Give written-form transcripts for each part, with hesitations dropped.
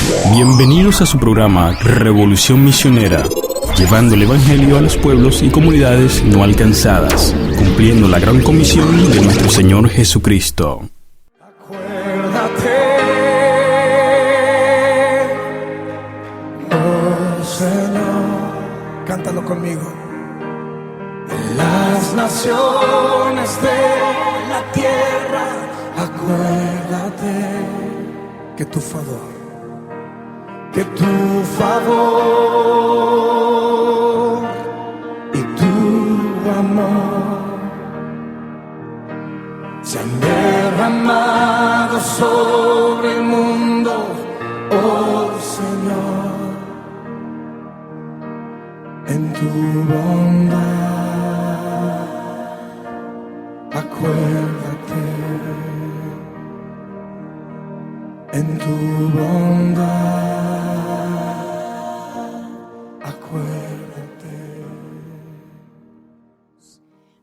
Bienvenidos a su programa Revolución Misionera, llevando el Evangelio a los pueblos y comunidades no alcanzadas, cumpliendo la gran comisión de nuestro Señor Jesucristo. Acuérdate, oh Señor, cántalo conmigo. Las naciones de la tierra, acuérdate que tu favor y tu amor se han derramado sobre el mundo, oh Señor, en tu bondad. Acuérdate, en tu bondad.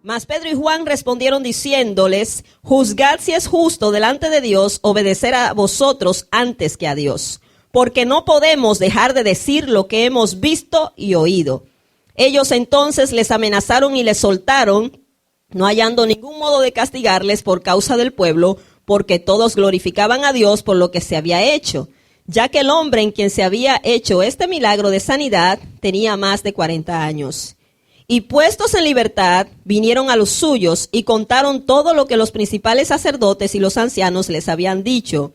Mas Pedro y Juan respondieron diciéndoles: juzgad si es justo delante de Dios obedecer a vosotros antes que a Dios, porque no podemos dejar de decir lo que hemos visto y oído. Ellos entonces les amenazaron y les soltaron, no hallando ningún modo de castigarles por causa del pueblo, porque todos glorificaban a Dios por lo que se había hecho, ya que el hombre en quien se había hecho este milagro de sanidad tenía más de 40 años. Y puestos en libertad, vinieron a los suyos y contaron todo lo que los principales sacerdotes y los ancianos les habían dicho.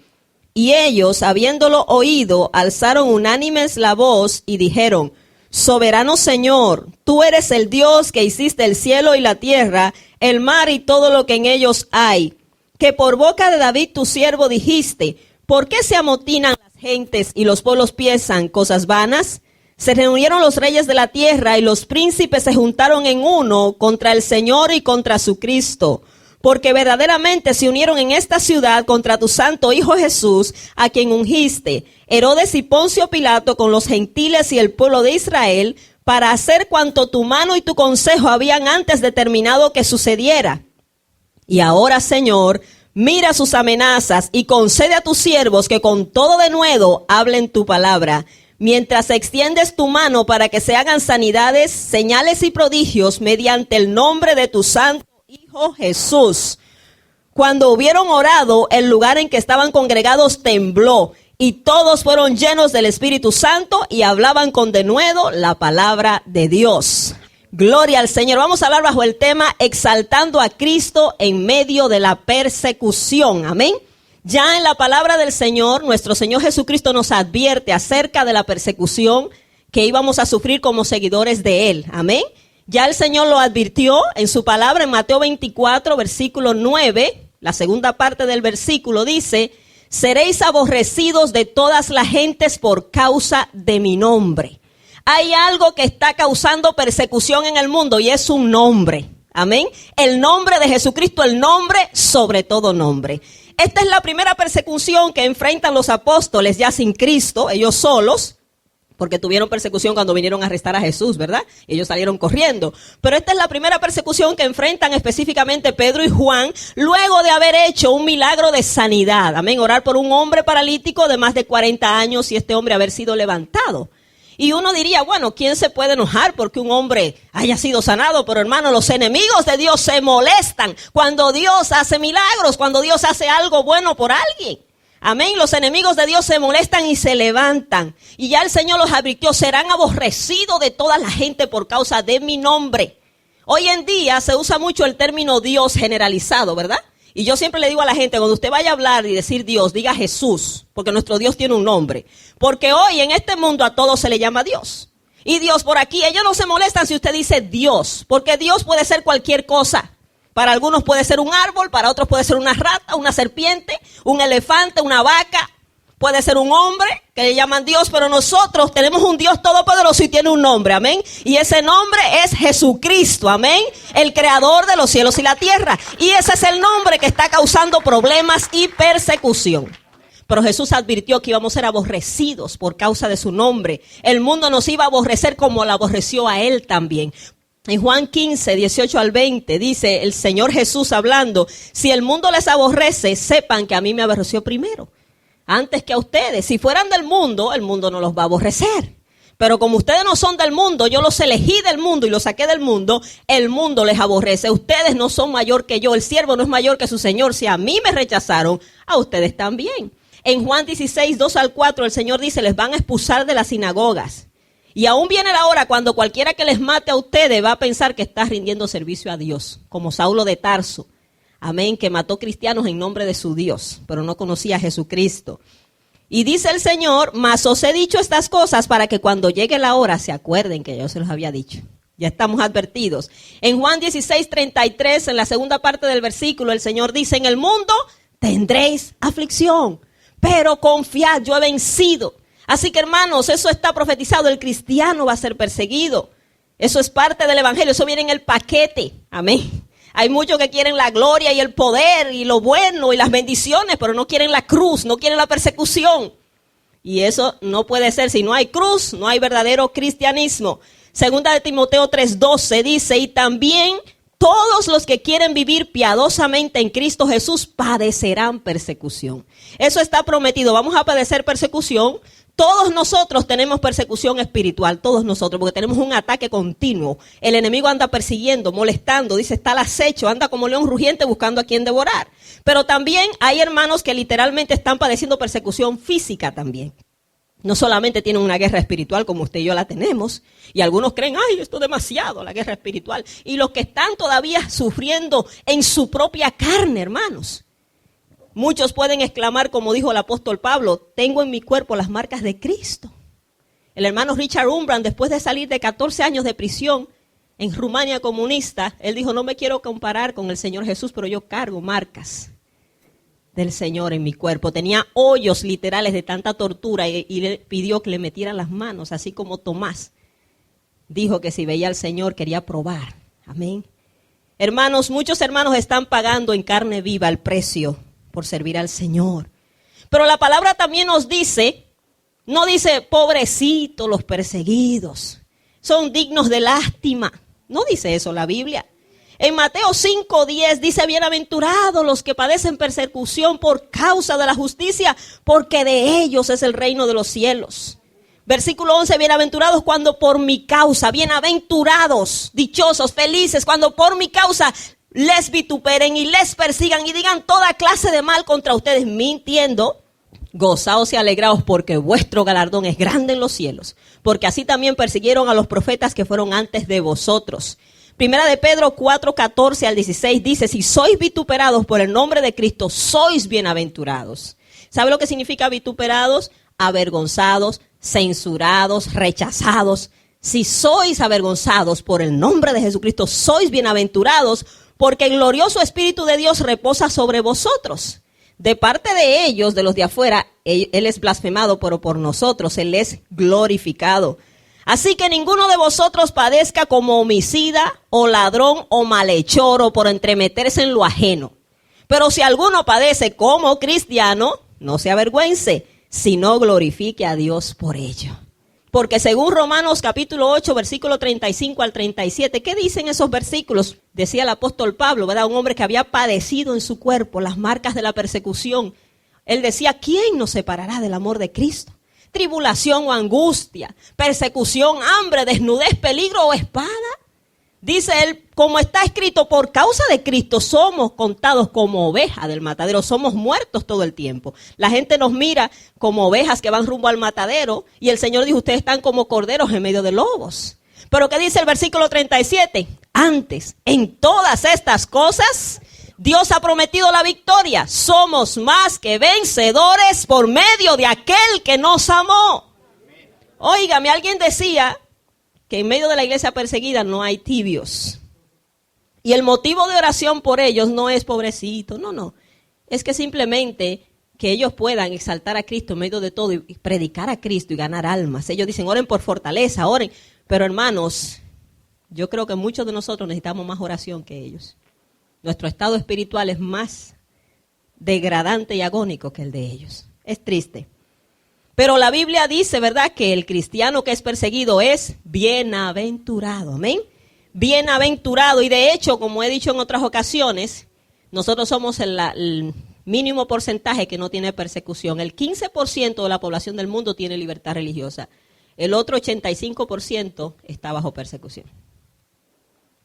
Y ellos, habiéndolo oído, alzaron unánimes la voz y dijeron: Soberano Señor, tú eres el Dios que hiciste el cielo y la tierra, el mar y todo lo que en ellos hay, que por boca de David tu siervo dijiste: ¿por qué se amotinan las gentes y los pueblos piensan cosas vanas? Se reunieron los reyes de la tierra y los príncipes se juntaron en uno contra el Señor y contra su Cristo, porque verdaderamente se unieron en esta ciudad contra tu santo Hijo Jesús, a quien ungiste, Herodes y Poncio Pilato con los gentiles y el pueblo de Israel, para hacer cuanto tu mano y tu consejo habían antes determinado que sucediera. Y ahora, Señor, mira sus amenazas y concede a tus siervos que con todo denuedo hablen tu palabra, mientras extiendes tu mano para que se hagan sanidades, señales y prodigios mediante el nombre de tu santo Hijo Jesús. Cuando hubieron orado, el lugar en que estaban congregados tembló, y todos fueron llenos del Espíritu Santo y hablaban con denuedo la palabra de Dios. Gloria al Señor. Vamos a hablar bajo el tema exaltando a Cristo en medio de la persecución. Amén. Ya en la palabra del Señor, nuestro Señor Jesucristo nos advierte acerca de la persecución que íbamos a sufrir como seguidores de Él. Amén. Ya el Señor lo advirtió en su palabra en Mateo 24, versículo 9. La segunda parte del versículo dice: seréis aborrecidos de todas las gentes por causa de mi nombre. Hay algo que está causando persecución en el mundo y es un nombre. Amén. El nombre de Jesucristo, el nombre sobre todo nombre. Esta es la primera persecución que enfrentan los apóstoles ya sin Cristo, ellos solos, porque tuvieron persecución cuando vinieron a arrestar a Jesús, ¿verdad? Ellos salieron corriendo. Pero esta es la primera persecución que enfrentan específicamente Pedro y Juan, luego de haber hecho un milagro de sanidad. Amén, orar por un hombre paralítico de más de 40 años y este hombre haber sido levantado. Y uno diría, bueno, ¿quién se puede enojar porque un hombre haya sido sanado? Pero hermano, los enemigos de Dios se molestan cuando Dios hace milagros, cuando Dios hace algo bueno por alguien. Amén, los enemigos de Dios se molestan y se levantan. Y ya el Señor los advirtió: serán aborrecidos de toda la gente por causa de mi nombre. Hoy en día se usa mucho el término Dios generalizado, ¿verdad? Y yo siempre le digo a la gente, cuando usted vaya a hablar y decir Dios, diga Jesús, porque nuestro Dios tiene un nombre. Porque hoy en este mundo a todos se le llama Dios. Y Dios por aquí, ellos no se molestan si usted dice Dios, porque Dios puede ser cualquier cosa. Para algunos puede ser un árbol, para otros puede ser una rata, una serpiente, un elefante, una vaca. Puede ser un hombre que le llaman Dios, pero nosotros tenemos un Dios todopoderoso y tiene un nombre, amén. Y ese nombre es Jesucristo, amén. El creador de los cielos y la tierra. Y ese es el nombre que está causando problemas y persecución. Pero Jesús advirtió que íbamos a ser aborrecidos por causa de su nombre. El mundo nos iba a aborrecer como lo aborreció a él también. En Juan 15, 18 al 20, dice el Señor Jesús hablando: si el mundo les aborrece, sepan que a mí me aborreció primero. antes que a ustedes. Si fueran del mundo, el mundo no los va a aborrecer. Pero como ustedes no son del mundo, yo los elegí del mundo y los saqué del mundo, el mundo les aborrece. Ustedes no son mayor que yo, el siervo no es mayor que su señor. Si a mí me rechazaron, a ustedes también. En Juan 16, 2 al 4, el Señor dice, les van a expulsar de las sinagogas. Y aún viene la hora cuando cualquiera que les mate a ustedes va a pensar que está rindiendo servicio a Dios, como Saulo de Tarso. Amén, que mató cristianos en nombre de su Dios, pero no conocía a Jesucristo. Y dice el Señor, mas os he dicho estas cosas para que cuando llegue la hora se acuerden que yo se los había dicho. Ya estamos advertidos. En Juan 16, 33, en la segunda parte del versículo, el Señor dice, en el mundo tendréis aflicción, pero confiad, yo he vencido. Así que hermanos, eso está profetizado, el cristiano va a ser perseguido. Eso es parte del evangelio, eso viene en el paquete. Amén. Hay muchos que quieren la gloria y el poder y lo bueno y las bendiciones, pero no quieren la cruz, no quieren la persecución. Y eso no puede ser. Si no hay cruz, no hay verdadero cristianismo. Segunda de Timoteo 3:12 dice, y también todos los que quieren vivir piadosamente en Cristo Jesús padecerán persecución. Eso está prometido. Vamos a padecer persecución. Todos nosotros tenemos persecución espiritual, todos nosotros, porque tenemos un ataque continuo. El enemigo anda persiguiendo, molestando, dice, está al acecho, anda como león rugiente buscando a quien devorar. Pero también hay hermanos que literalmente están padeciendo persecución física también. No solamente tienen una guerra espiritual como usted y yo la tenemos, y algunos creen, ay, esto es demasiado, la guerra espiritual. Y los que están todavía sufriendo en su propia carne, hermanos. Muchos pueden exclamar, como dijo el apóstol Pablo, tengo en mi cuerpo las marcas de Cristo. El hermano Richard Umbran, después de salir de 14 años de prisión en Rumania comunista, él dijo, no me quiero comparar con el Señor Jesús, pero yo cargo marcas del Señor en mi cuerpo. Tenía hoyos literales de tanta tortura y le pidió que le metieran las manos, así como Tomás dijo que si veía al Señor quería probar. Amén. Hermanos, muchos hermanos están pagando en carne viva el precio por servir al Señor. Pero la palabra también nos dice, no dice, pobrecitos los perseguidos, son dignos de lástima. No dice eso la Biblia. En Mateo 5:10 dice, bienaventurados los que padecen persecución por causa de la justicia, porque de ellos es el reino de los cielos. Versículo 11, bienaventurados cuando por mi causa, bienaventurados, dichosos, felices, cuando por mi causa les vituperen y les persigan y digan toda clase de mal contra ustedes, mintiendo. Gozaos y alegraos porque vuestro galardón es grande en los cielos, porque así también persiguieron a los profetas que fueron antes de vosotros. Primera de Pedro 4:14 al 16 dice, si sois vituperados por el nombre de Cristo, sois bienaventurados. ¿Sabe lo que significa vituperados? Avergonzados, censurados, rechazados. Si sois avergonzados por el nombre de Jesucristo, sois bienaventurados, porque el glorioso Espíritu de Dios reposa sobre vosotros. De parte de ellos, de los de afuera, Él es blasfemado, pero por nosotros Él es glorificado. Así que ninguno de vosotros padezca como homicida o ladrón o malhechor o por entremeterse en lo ajeno. Pero si alguno padece como cristiano, no se avergüence, sino glorifique a Dios por ello. Porque según Romanos capítulo 8, versículo 35 al 37, ¿qué dicen esos versículos? Decía el apóstol Pablo, ¿verdad? Un hombre que había padecido en su cuerpo las marcas de la persecución. Él decía, ¿quién nos separará del amor de Cristo? Tribulación o angustia, persecución, hambre, desnudez, peligro o espada. Dice él, como está escrito, por causa de Cristo somos contados como ovejas del matadero, somos muertos todo el tiempo. La gente nos mira como ovejas que van rumbo al matadero y el Señor dijo, ustedes están como corderos en medio de lobos. Pero ¿qué dice el versículo 37? Antes, en todas estas cosas, Dios ha prometido la victoria. Somos más que vencedores por medio de aquel que nos amó. Óigame, alguien decía que en medio de la iglesia perseguida no hay tibios. Y el motivo de oración por ellos no es pobrecito, no. Es que simplemente que ellos puedan exaltar a Cristo en medio de todo y predicar a Cristo y ganar almas. Ellos dicen, oren por fortaleza, oren. Pero hermanos, yo creo que muchos de nosotros necesitamos más oración que ellos. Nuestro estado espiritual es más degradante y agónico que el de ellos. Es triste. Pero la Biblia dice, ¿verdad?, que el cristiano que es perseguido es bienaventurado. Amén. Bienaventurado. Y de hecho, como he dicho en otras ocasiones, nosotros somos el mínimo porcentaje que no tiene persecución. El 15% de la población del mundo tiene libertad religiosa. El otro 85% está bajo persecución.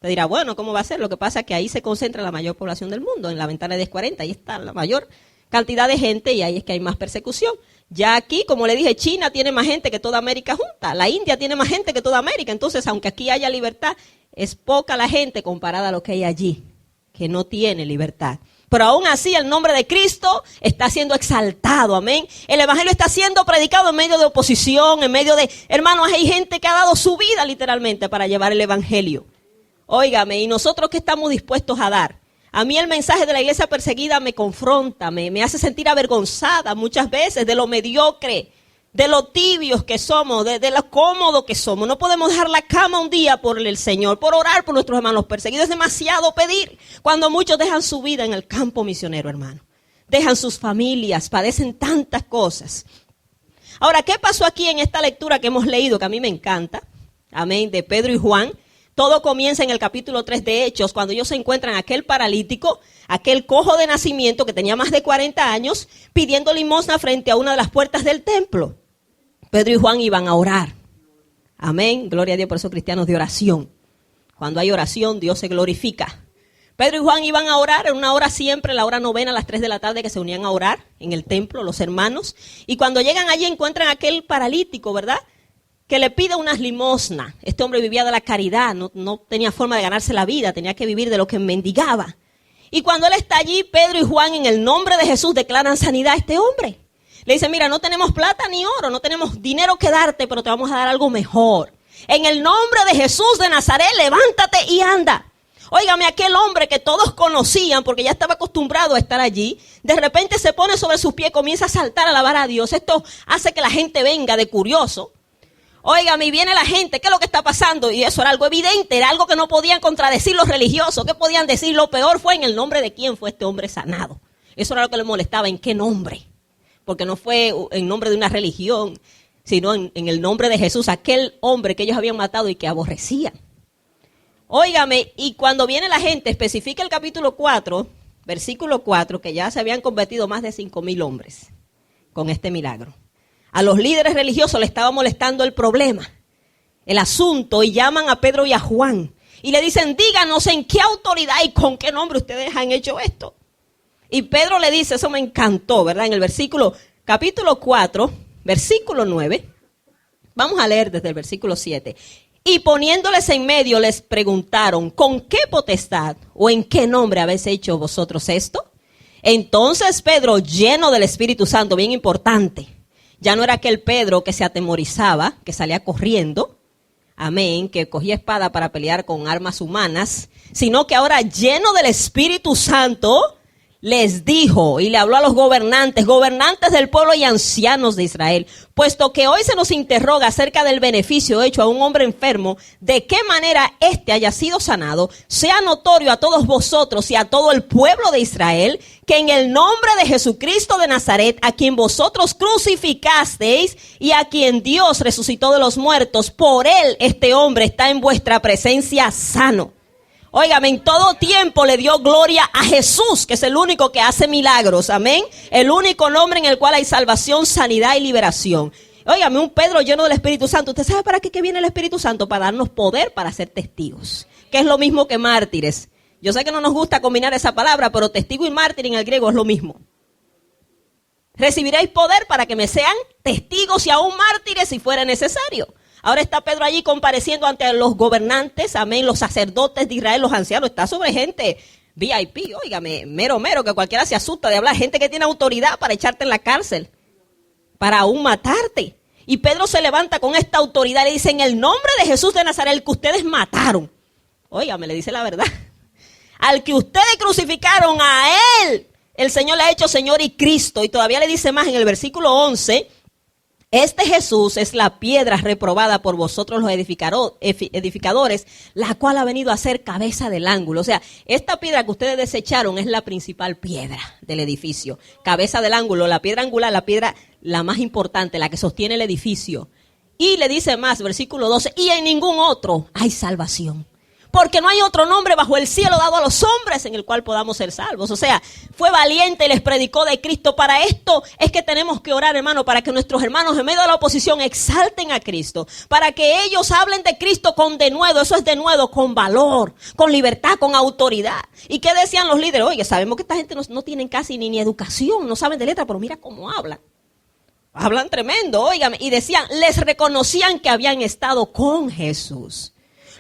Te dirá, bueno, ¿cómo va a ser? Lo que pasa es que ahí se concentra la mayor población del mundo, en la ventana de 1040, ahí está la mayor cantidad de gente y ahí es que hay más persecución. Ya aquí, como le dije, China tiene más gente que toda América junta, la India tiene más gente que toda América, entonces aunque aquí haya libertad, es poca la gente comparada a lo que hay allí, que no tiene libertad. Pero aún así el nombre de Cristo está siendo exaltado, amén. El evangelio está siendo predicado en medio de oposición, en medio de, hermanos, hay gente que ha dado su vida literalmente para llevar el evangelio. Óigame, y nosotros ¿qué estamos dispuestos a dar? A mí el mensaje de la iglesia perseguida me confronta, me hace sentir avergonzada muchas veces de lo mediocre, de lo tibios que somos, de lo cómodo que somos. No podemos dejar la cama un día por el Señor, por orar por nuestros hermanos perseguidos. Es demasiado pedir cuando muchos dejan su vida en el campo misionero, hermano. Dejan sus familias, padecen tantas cosas. Ahora, ¿qué pasó aquí en esta lectura que hemos leído, que a mí me encanta? Amén, de Pedro y Juan. Todo comienza en el capítulo 3 de Hechos, cuando ellos se encuentran aquel paralítico, aquel cojo de nacimiento que tenía más de 40 años, pidiendo limosna frente a una de las puertas del templo. Pedro y Juan iban a orar. Amén. Gloria a Dios, por eso cristianos de oración. Cuando hay oración, Dios se glorifica. Pedro y Juan iban a orar en una hora siempre, la hora novena, a las 3 de la tarde, que se unían a orar en el templo, los hermanos. Y cuando llegan allí encuentran aquel paralítico, ¿verdad?, que le pide unas limosnas. Este hombre vivía de la caridad, no tenía forma de ganarse la vida, tenía que vivir de lo que mendigaba. Y cuando él está allí, Pedro y Juan, en el nombre de Jesús, declaran sanidad a este hombre. Le dicen, mira, no tenemos plata ni oro, no tenemos dinero que darte, pero te vamos a dar algo mejor. En el nombre de Jesús de Nazaret, levántate y anda. Óigame, aquel hombre que todos conocían, porque ya estaba acostumbrado a estar allí, de repente se pone sobre sus pies, comienza a saltar, a alabar a Dios. Esto hace que la gente venga de curioso. Óigame, y viene la gente, ¿qué es lo que está pasando? Y eso era algo evidente, era algo que no podían contradecir los religiosos. ¿Qué podían decir? Lo peor fue en el nombre de quién fue este hombre sanado. Eso era lo que les molestaba, ¿en qué nombre? Porque no fue en nombre de una religión, sino en el nombre de Jesús, aquel hombre que ellos habían matado y que aborrecían. Óigame, y cuando viene la gente, especifica el capítulo 4, versículo 4, que ya se habían convertido más de 5,000 hombres con este milagro. A los líderes religiosos les estaba molestando el problema, el asunto, y llaman a Pedro y a Juan. Y le dicen, díganos en qué autoridad y con qué nombre ustedes han hecho esto. Y Pedro le dice, eso me encantó, ¿verdad? En el capítulo 4, versículo 9, vamos a leer desde el versículo 7. Y poniéndoles en medio les preguntaron, ¿con qué potestad o en qué nombre habéis hecho vosotros esto? Entonces Pedro, lleno del Espíritu Santo, bien importante, ya no era aquel Pedro que se atemorizaba, que salía corriendo, amén, que cogía espada para pelear con armas humanas, sino que ahora lleno del Espíritu Santo, les dijo y le habló a los gobernantes del pueblo y ancianos de Israel, puesto que hoy se nos interroga acerca del beneficio hecho a un hombre enfermo, de qué manera éste haya sido sanado, sea notorio a todos vosotros y a todo el pueblo de Israel, que en el nombre de Jesucristo de Nazaret, a quien vosotros crucificasteis y a quien Dios resucitó de los muertos, por él este hombre está en vuestra presencia sano. Óigame, en todo tiempo le dio gloria a Jesús, que es el único que hace milagros, amén. El único nombre en el cual hay salvación, sanidad y liberación. Óigame, un Pedro lleno del Espíritu Santo. ¿Usted sabe para qué viene el Espíritu Santo? Para darnos poder para ser testigos, que es lo mismo que mártires. Yo sé que no nos gusta combinar esa palabra, pero testigo y mártir en el griego es lo mismo. Recibiréis poder para que me sean testigos y aún mártires si fuera necesario. Ahora está Pedro allí compareciendo ante los gobernantes, amén, los sacerdotes de Israel, los ancianos. Está sobre gente VIP, óigame, mero, que cualquiera se asusta de hablar. Gente que tiene autoridad para echarte en la cárcel, para aún matarte. Y Pedro se levanta con esta autoridad y le dice, en el nombre de Jesús de Nazaret, el que ustedes mataron. Óigame, le dice la verdad. Al que ustedes crucificaron, a él, el Señor le ha hecho Señor y Cristo. Y todavía le dice más en el versículo 11, este Jesús es la piedra reprobada por vosotros los edificadores, la cual ha venido a ser cabeza del ángulo. O sea, esta piedra que ustedes desecharon es la principal piedra del edificio. Cabeza del ángulo, la piedra angular, la piedra la más importante, la que sostiene el edificio. Y le dice más, versículo 12, y en ningún otro hay salvación. porque no hay otro nombre bajo el cielo dado a los hombres en el cual podamos ser salvos. O sea, fue valiente y les predicó de Cristo. Para esto es que tenemos que orar, hermano, para que nuestros hermanos en medio de la oposición exalten a Cristo, para que ellos hablen de Cristo con denuedo, eso es denuedo, con valor, con libertad, con autoridad. ¿Y qué decían los líderes? Oye, sabemos que esta gente no tienen casi ni educación, no saben de letra, pero mira cómo hablan. Hablan tremendo, óigame. Y decían, les reconocían que habían estado con Jesús.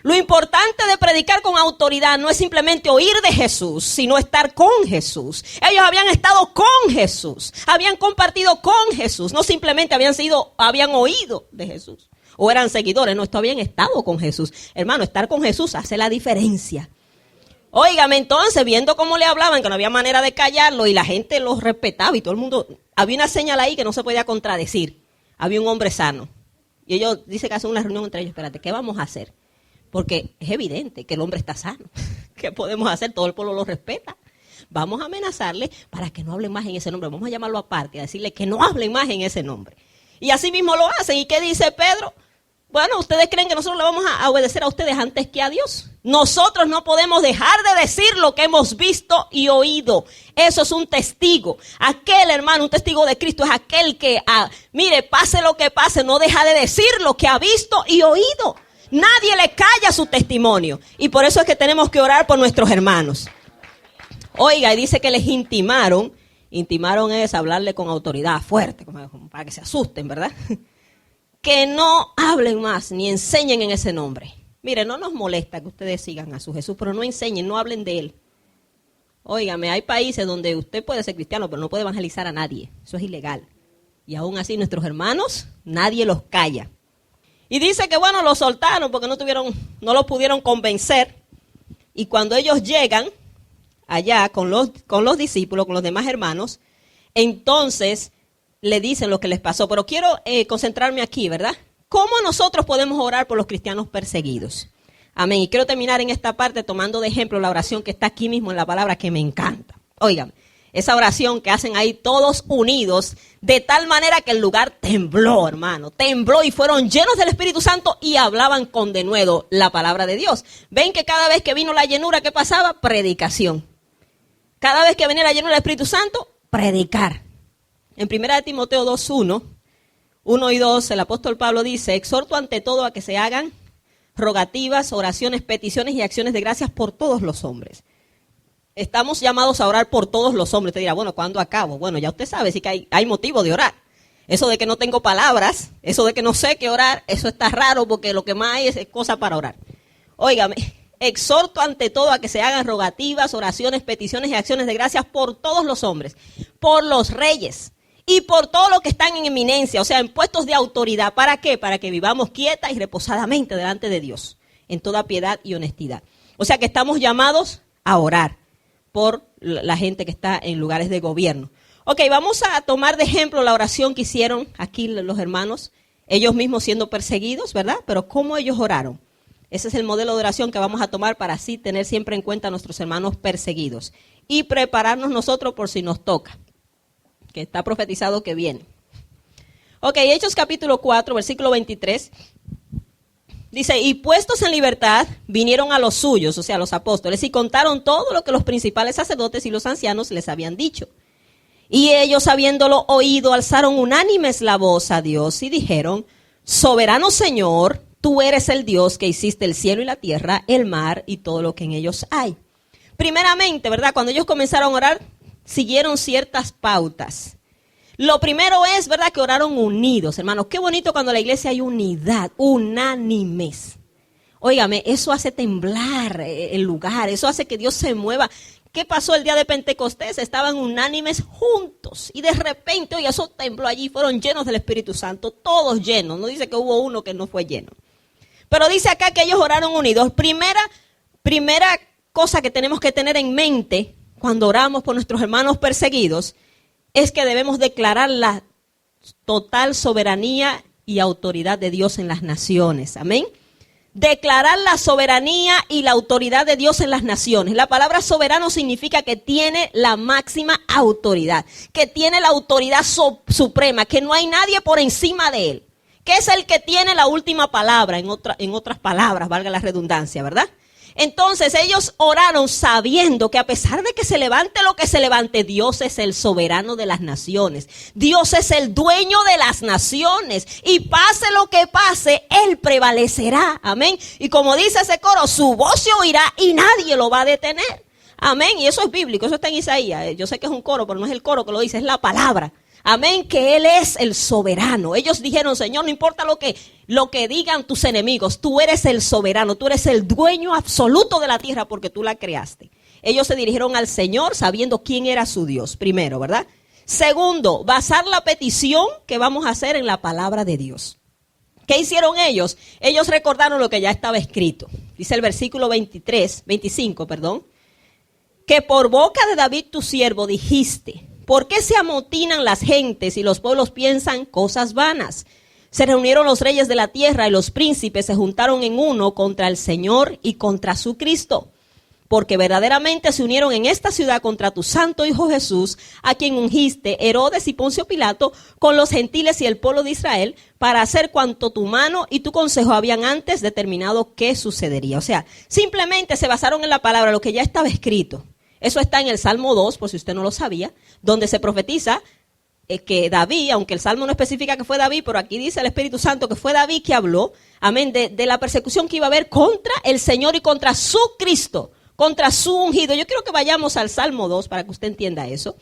Lo importante de predicar con autoridad no es simplemente oír de Jesús, sino estar con Jesús. Ellos habían estado con Jesús, habían compartido con Jesús, no simplemente habían oído de Jesús o eran seguidores, no, esto habían estado con Jesús. Hermano, estar con Jesús hace la diferencia. Óigame, entonces, viendo cómo le hablaban, que no había manera de callarlo y la gente los respetaba y todo el mundo, había una señal ahí que no se podía contradecir. Había un hombre sano. Y ellos dicen que hacen una reunión entre ellos, espérate, ¿qué vamos a hacer? Porque es evidente que el hombre está sano. ¿Qué podemos hacer? Todo el pueblo lo respeta. Vamos a amenazarle para que no hablen más en ese nombre. Vamos a llamarlo aparte, a decirle que no hablen más en ese nombre. Y así mismo lo hacen. ¿Y qué dice Pedro? Bueno, ¿ustedes creen que nosotros le vamos a obedecer a ustedes antes que a Dios? Nosotros no podemos dejar de decir lo que hemos visto y oído. Eso es un testigo. Aquel hermano, un testigo de Cristo, es aquel que, mire, pase lo que pase, no deja de decir lo que ha visto y oído. Nadie le calla su testimonio. Y por eso es que tenemos que orar por nuestros hermanos. Oiga, y dice que les intimaron es hablarle con autoridad fuerte, como para que se asusten, ¿verdad? Que no hablen más, ni enseñen en ese nombre. Mire, no nos molesta que ustedes sigan a su Jesús, pero no enseñen, no hablen de él. Óigame, hay países donde usted puede ser cristiano, pero no puede evangelizar a nadie. Eso es ilegal. Y aún así nuestros hermanos, nadie los calla. Y dice que bueno, los soltaron porque no los pudieron convencer. Y cuando ellos llegan allá con los discípulos, con los demás hermanos, entonces le dicen lo que les pasó. Pero quiero concentrarme aquí, ¿verdad? ¿Cómo nosotros podemos orar por los cristianos perseguidos? Amén. Y quiero terminar en esta parte tomando de ejemplo la oración que está aquí mismo en la palabra que me encanta. Óigame, esa oración que hacen ahí todos unidos, de tal manera que el lugar tembló, hermano. Tembló y fueron llenos del Espíritu Santo y hablaban con denuedo la palabra de Dios. Ven que cada vez que vino la llenura, ¿qué pasaba? Predicación. Cada vez que venía la llenura del Espíritu Santo, predicar. En 1 Timoteo 2:1 y 2, el apóstol Pablo dice, exhorto ante todo a que se hagan rogativas, oraciones, peticiones y acciones de gracias por todos los hombres. Estamos llamados a orar por todos los hombres. Usted dirá, bueno, ¿cuándo acabo? Bueno, ya usted sabe, sí que hay motivo de orar. Eso de que no tengo palabras, eso de que no sé qué orar, eso está raro porque lo que más hay es cosa para orar. Óigame, exhorto ante todo a que se hagan rogativas, oraciones, peticiones y acciones de gracias por todos los hombres, por los reyes y por todos los que están en eminencia, o sea, en puestos de autoridad. ¿Para qué? Para que vivamos quieta y reposadamente delante de Dios, en toda piedad y honestidad. O sea que estamos llamados a orar por la gente que está en lugares de gobierno. Ok, vamos a tomar de ejemplo la oración que hicieron aquí los hermanos, ellos mismos siendo perseguidos, ¿verdad? Pero ¿cómo ellos oraron? Ese es el modelo de oración que vamos a tomar para así tener siempre en cuenta a nuestros hermanos perseguidos y prepararnos nosotros por si nos toca, que está profetizado que viene. Ok, Hechos capítulo 4, versículo 23. Dice, y puestos en libertad, vinieron a los suyos, o sea, a los apóstoles, y contaron todo lo que los principales sacerdotes y los ancianos les habían dicho. Y ellos, habiéndolo oído, alzaron unánimes la voz a Dios y dijeron, soberano Señor, tú eres el Dios que hiciste el cielo y la tierra, el mar y todo lo que en ellos hay. Primeramente, ¿verdad? Cuando ellos comenzaron a orar, siguieron ciertas pautas. Lo primero es, ¿verdad?, que oraron unidos, hermanos. Qué bonito cuando en la iglesia hay unidad, unánimes. Óigame, eso hace temblar el lugar, eso hace que Dios se mueva. ¿Qué pasó el día de Pentecostés? Estaban unánimes juntos y de repente, oye, eso tembló allí, fueron llenos del Espíritu Santo, todos llenos. No dice que hubo uno que no fue lleno. Pero dice acá que ellos oraron unidos. Primera cosa que tenemos que tener en mente cuando oramos por nuestros hermanos perseguidos es que debemos declarar la total soberanía y autoridad de Dios en las naciones. Amén. Declarar la soberanía y la autoridad de Dios en las naciones. La palabra soberano significa que tiene la máxima autoridad, que tiene la autoridad suprema, que no hay nadie por encima de él, que es el que tiene la última palabra, en otras palabras, valga la redundancia, ¿verdad? Entonces ellos oraron sabiendo que a pesar de que se levante lo que se levante, Dios es el soberano de las naciones. Dios es el dueño de las naciones. Y pase lo que pase, Él prevalecerá. Amén. Y como dice ese coro, su voz se oirá y nadie lo va a detener. Amén. Y eso es bíblico, eso está en Isaías. Yo sé que es un coro, pero no es el coro que lo dice, es la palabra. Amén, que Él es el soberano. Ellos dijeron, Señor, no importa lo que digan tus enemigos, tú eres el soberano, tú eres el dueño absoluto de la tierra porque tú la creaste. Ellos se dirigieron al Señor sabiendo quién era su Dios, primero, ¿verdad? Segundo, basar la petición que vamos a hacer en la palabra de Dios. ¿Qué hicieron ellos? Ellos recordaron lo que ya estaba escrito. Dice el versículo 25, que por boca de David tu siervo dijiste: ¿por qué se amotinan las gentes y los pueblos piensan cosas vanas? Se reunieron los reyes de la tierra y los príncipes se juntaron en uno contra el Señor y contra su Cristo. Porque verdaderamente se unieron en esta ciudad contra tu santo Hijo Jesús, a quien ungiste Herodes y Poncio Pilato con los gentiles y el pueblo de Israel, para hacer cuanto tu mano y tu consejo habían antes determinado que sucedería. O sea, simplemente se basaron en la palabra, lo que ya estaba escrito. Eso está en el Salmo 2, por si usted no lo sabía, donde se profetiza que David, aunque el Salmo no especifica que fue David, pero aquí dice el Espíritu Santo que fue David que habló, amén, de la persecución que iba a haber contra el Señor y contra su Cristo, contra su ungido. Yo quiero que vayamos al Salmo 2 para que usted entienda eso.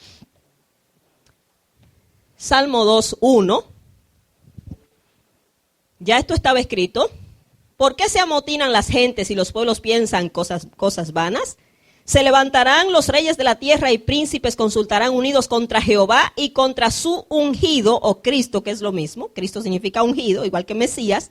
Salmo 2, 1. Ya esto estaba escrito. ¿Por qué se amotinan las gentes y los pueblos piensan cosas vanas? Se levantarán los reyes de la tierra y príncipes consultarán unidos contra Jehová y contra su ungido, o Cristo, que es lo mismo. Cristo significa ungido, igual que Mesías,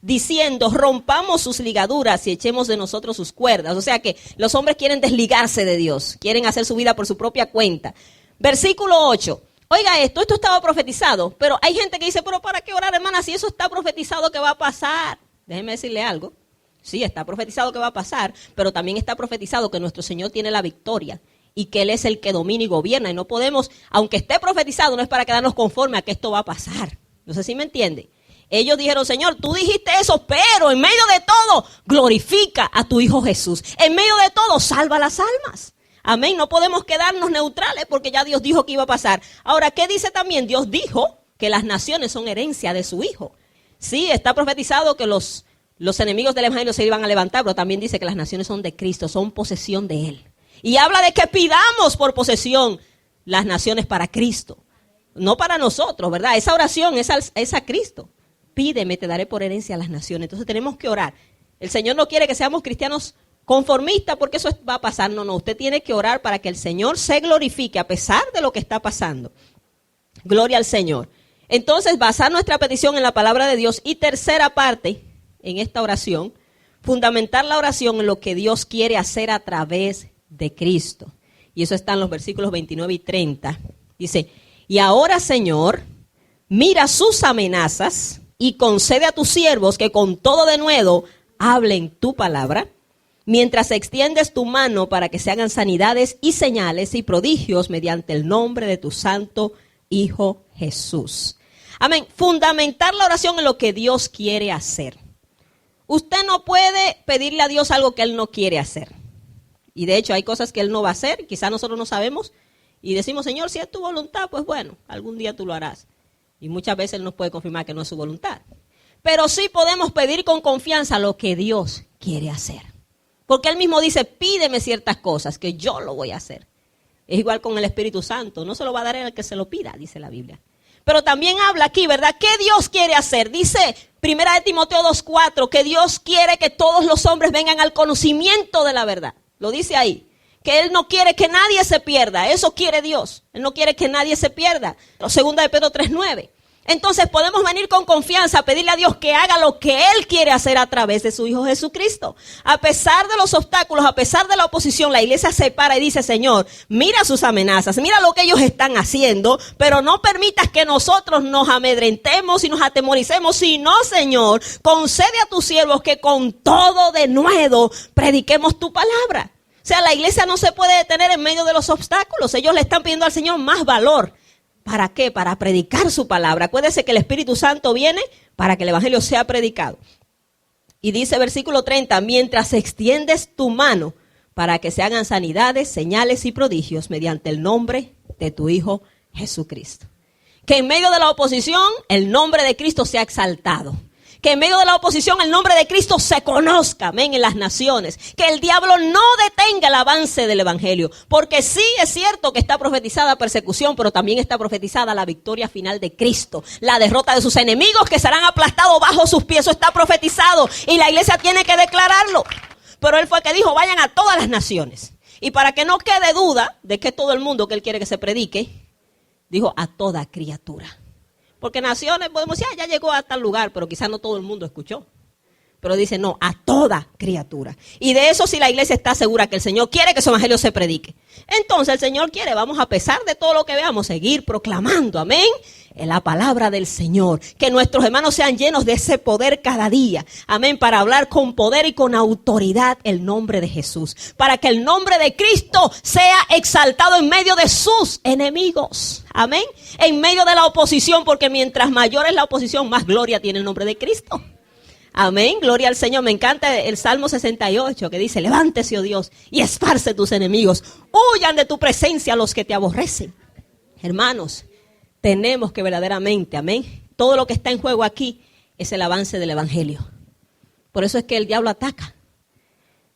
diciendo: rompamos sus ligaduras y echemos de nosotros sus cuerdas. O sea que los hombres quieren desligarse de Dios, quieren hacer su vida por su propia cuenta. Versículo 8. Oiga esto estaba profetizado, pero hay gente que dice: pero ¿para qué orar, hermana, si eso está profetizado que va a pasar? Déjeme decirle algo. Sí, está profetizado que va a pasar, pero también está profetizado que nuestro Señor tiene la victoria y que Él es el que domina y gobierna. Y no podemos, aunque esté profetizado, no es para quedarnos conforme a que esto va a pasar. No sé si me entiende. Ellos dijeron: Señor, tú dijiste eso, pero en medio de todo, glorifica a tu Hijo Jesús. En medio de todo, salva las almas. Amén. No podemos quedarnos neutrales porque ya Dios dijo que iba a pasar. Ahora, ¿qué dice también? Dios dijo que las naciones son herencia de su Hijo. Sí, está profetizado que los enemigos del evangelio se iban a levantar, pero también dice que las naciones son de Cristo, son posesión de Él. Y habla de que pidamos por posesión las naciones para Cristo, no para nosotros, ¿verdad? Esa oración es a Cristo. Pídeme, te daré por herencia a las naciones. Entonces tenemos que orar. El Señor no quiere que seamos cristianos conformistas porque eso va a pasar. No, usted tiene que orar para que el Señor se glorifique a pesar de lo que está pasando. Gloria al Señor. Entonces, basar nuestra petición en la palabra de Dios. Y tercera parte, en esta oración, fundamentar la oración en lo que Dios quiere hacer a través de Cristo. Y eso está en los versículos 29 y 30. Dice: y ahora, Señor, mira sus amenazas y concede a tus siervos que con todo denuedo hablen tu palabra, mientras extiendes tu mano para que se hagan sanidades y señales y prodigios mediante el nombre de tu santo Hijo Jesús. Amén. Fundamentar la oración en lo que Dios quiere hacer. Usted no puede pedirle a Dios algo que Él no quiere hacer. Y de hecho hay cosas que Él no va a hacer, quizás nosotros no sabemos, y decimos: Señor, si es tu voluntad, pues bueno, algún día tú lo harás. Y muchas veces Él nos puede confirmar que no es su voluntad. Pero sí podemos pedir con confianza lo que Dios quiere hacer. Porque Él mismo dice: pídeme ciertas cosas que yo lo voy a hacer. Es igual con el Espíritu Santo, no se lo va a dar el que se lo pida, dice la Biblia. Pero también habla aquí, ¿verdad? ¿Qué Dios quiere hacer? Dice 1 Timoteo 2:4 que Dios quiere que todos los hombres vengan al conocimiento de la verdad. Lo dice ahí. Que Él no quiere que nadie se pierda. Eso quiere Dios. Él no quiere que nadie se pierda. 2 de Pedro 3:9. Entonces podemos venir con confianza a pedirle a Dios que haga lo que Él quiere hacer a través de su Hijo Jesucristo. A pesar de los obstáculos, a pesar de la oposición, la iglesia se para y dice: Señor, mira sus amenazas, mira lo que ellos están haciendo, pero no permitas que nosotros nos amedrentemos y nos atemoricemos, sino, Señor, concede a tus siervos que con todo denuedo prediquemos tu palabra. O sea, la iglesia no se puede detener en medio de los obstáculos. Ellos le están pidiendo al Señor más valor. ¿Para qué? Para predicar su palabra. Acuérdese que el Espíritu Santo viene para que el Evangelio sea predicado. Y dice versículo 30, mientras extiendes tu mano para que se hagan sanidades, señales y prodigios mediante el nombre de tu Hijo Jesucristo. Que en medio de la oposición el nombre de Cristo sea exaltado. Que en medio de la oposición el nombre de Cristo se conozca, amén, en las naciones. Que el diablo no detenga el avance del evangelio. Porque sí es cierto que está profetizada persecución, pero también está profetizada la victoria final de Cristo. La derrota de sus enemigos que serán aplastados bajo sus pies. Eso está profetizado y la iglesia tiene que declararlo. Pero él fue el que dijo, vayan a todas las naciones. Y para que no quede duda de que todo el mundo que él quiere que se predique, dijo a toda criatura. Porque naciones, podemos decir, ya llegó a tal lugar, pero quizás no todo el mundo escuchó. Pero dice, no, a toda criatura. Y de eso sí la iglesia está segura que el Señor quiere que su evangelio se predique. Entonces el Señor quiere, vamos a pesar de todo lo que veamos, seguir proclamando, amén, en la palabra del Señor. Que nuestros hermanos sean llenos de ese poder cada día, amén, para hablar con poder y con autoridad el nombre de Jesús. Para que el nombre de Cristo sea exaltado en medio de sus enemigos, amén. En medio de la oposición, porque mientras mayor es la oposición, más gloria tiene el nombre de Cristo. Amén, gloria al Señor. Me encanta el Salmo 68 que dice, levántese, oh Dios, y esparce tus enemigos. Huyan de tu presencia los que te aborrecen. Hermanos, tenemos que verdaderamente, amén, todo lo que está en juego aquí es el avance del evangelio. Por eso es que el diablo ataca.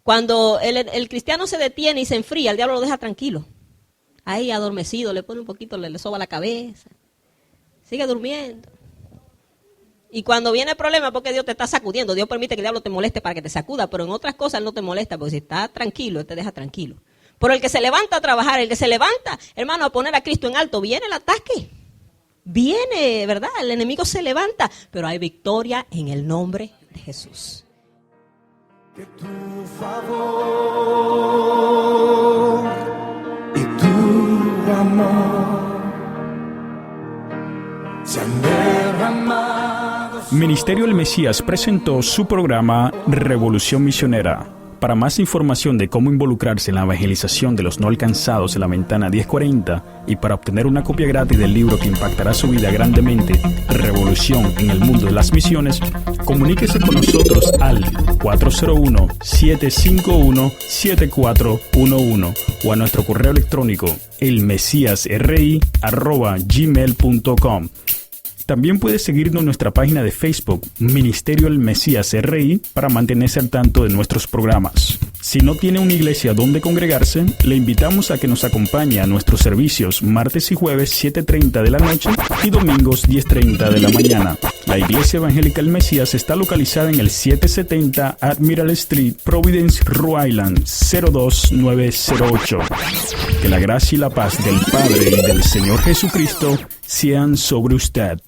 Cuando el cristiano se detiene y se enfría, el diablo lo deja tranquilo. Ahí adormecido, le pone un poquito, le soba la cabeza. Sigue durmiendo. Y cuando viene el problema, porque Dios te está sacudiendo, Dios permite que el diablo te moleste para que te sacuda, pero en otras cosas Él no te molesta, porque si está tranquilo, Él te deja tranquilo. Pero el que se levanta a trabajar, el que se levanta, hermano, a poner a Cristo en alto, viene el ataque. Viene, ¿verdad? El enemigo se levanta, pero hay victoria en el nombre de Jesús. Que tu favor y tu amor se han derramado. Ministerio El Mesías presentó su programa Revolución Misionera. Para más información de cómo involucrarse en la evangelización de los no alcanzados en la ventana 1040 y para obtener una copia gratis del libro que impactará su vida grandemente, Revolución en el mundo de las misiones, comuníquese con nosotros al 401-751-7411 o a nuestro correo electrónico elmesiasri@gmail.com. También puede seguirnos en nuestra página de Facebook, Ministerio El Mesías RI, para mantenerse al tanto de nuestros programas. Si no tiene una iglesia donde congregarse, le invitamos a que nos acompañe a nuestros servicios martes y jueves 7:30 de la noche y domingos 10:30 de la mañana. La Iglesia Evangélica El Mesías está localizada en el 770 Admiral Street, Providence, Rhode Island, 02908. Que la gracia y la paz del Padre y del Señor Jesucristo sean sobre usted.